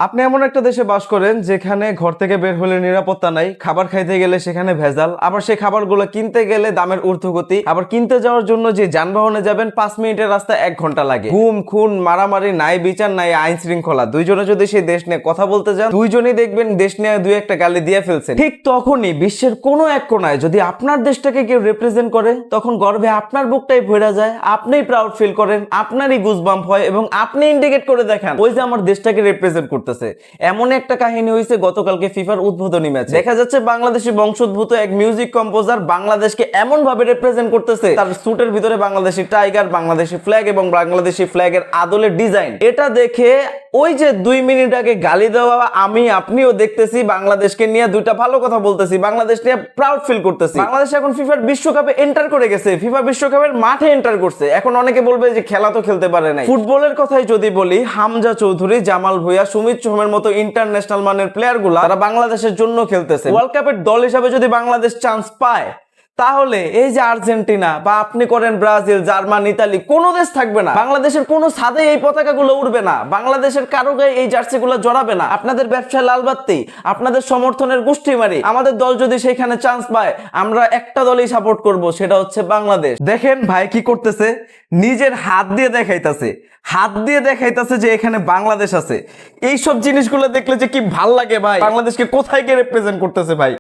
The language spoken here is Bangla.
আপনি এমন একটা দেশে বাস করেন যেখানে ঘর থেকে বের হলে নিরাপত্তা নাই, খাবার খাইতে গেলে সেখানে ভেজাল, আবার সেই খাবারগুলো কিনতে গেলে দামের ঊর্ধ্বগতি, আবার কিনতে যাওয়ার জন্য যে যানবাহনে যাবেন 5 মিনিটের রাস্তা 1 ঘন্টা লাগে। গুম খুন মারামারি নাই, বিচার নাই, আইন শৃঙ্খলা। দুইজনে যদি সেই দেশ নিয়ে কথা বলতে যান, দুইজনই দেখবেন দেশ নিয়ে দুই একটা গালি দিয়ে ফেলছে। ঠিক তখনই বিশ্বের কোনো এক কোনায় যদি আপনার দেশটাকে কেউ রিপ্রেজেন্ট করে, তখন গর্বে আপনার বুকটাই ভরে যায়, আপনিই প্রাউড ফিল করেন, আপনারই গুজবাম্প হয় এবং আপনি ইন্ডিকেট করে দেখান ওই যে আমার দেশটাকে রিপ্রেজেন্ট করতেছে। এমন একটা কাহিনী হয়েছে গতকালকে ফিফার উদ্বোধনী ম্যাচ। দেখা যাচ্ছে বাংলাদেশি বংশোদ্ভূত এক মিউজিক কম্পোজার বাংলাদেশকে এমন ভাবে রিপ্রেজেন্ট করতেছে, তার স্যুটের ভিতরে বাংলাদেশি টাইগার, বাংলাদেশি ফ্ল্যাগ এবং বাংলাদেশি ফ্ল্যাগের আদলের ডিজাইন। এটা দেখে ওই যে 2 মিনিট আগে গালি দেওয়া আমি আপনিও দেখতেছি, বাংলাদেশকে নিয়ে দুইটা ভালো কথা বলতেছি, বাংলাদেশ নিয়ে প্রাউড ফিল করতেছি। বাংলাদেশ এখন ফিফার বিশ্বকাপে এন্টার করে গেছে, ফিফা বিশ্বকাপের মাঠে এন্টার করছে। এখন অনেকে বলবে যে খেলা তো খেলতে পারে নাই। ফুটবলের কথাই যদি বলি, হামজা চৌধুরী, জামাল ভুঁইয়া, সুমিত সোমের মতো ইন্টারন্যাশনাল মানের প্লেয়ার গুলা তারা বাংলাদেশের জন্য খেলতেছে। ওয়ার্ল্ড কাপের দল হিসাবে যদি বাংলাদেশ চান্স পায়, তাহলে এই যে আর্জেন্টিনা বা আপনি করেন ব্রাজিল, জার্মান, ইতালি, কোনো দেশ থাকবে না, বাংলাদেশের কোনো ছাদে এই পতাকাগুলো উড়বে না, বাংলাদেশের কারো গায়ে এই জার্সিগুলো জড়াবে না। আপনাদের ব্যবসায় লাল বাত্তি, আপনাদের সমর্থনের গোষ্ঠী মারি। আমাদের দল যদি সেখানে চান্স পায়, আমরা একটা দলই সাপোর্ট করব, সেটা হচ্ছে বাংলাদেশ। দেখেন ভাই কি করতেছে, নিজের হাত দিয়ে দেখাইতাছে যে এখানে বাংলাদেশ আছে। এইসব জিনিসগুলো দেখলে যে কি ভাল লাগে ভাই, বাংলাদেশকে কোথায় গিয়ে রিপ্রেজেন্ট করতেছে ভাই।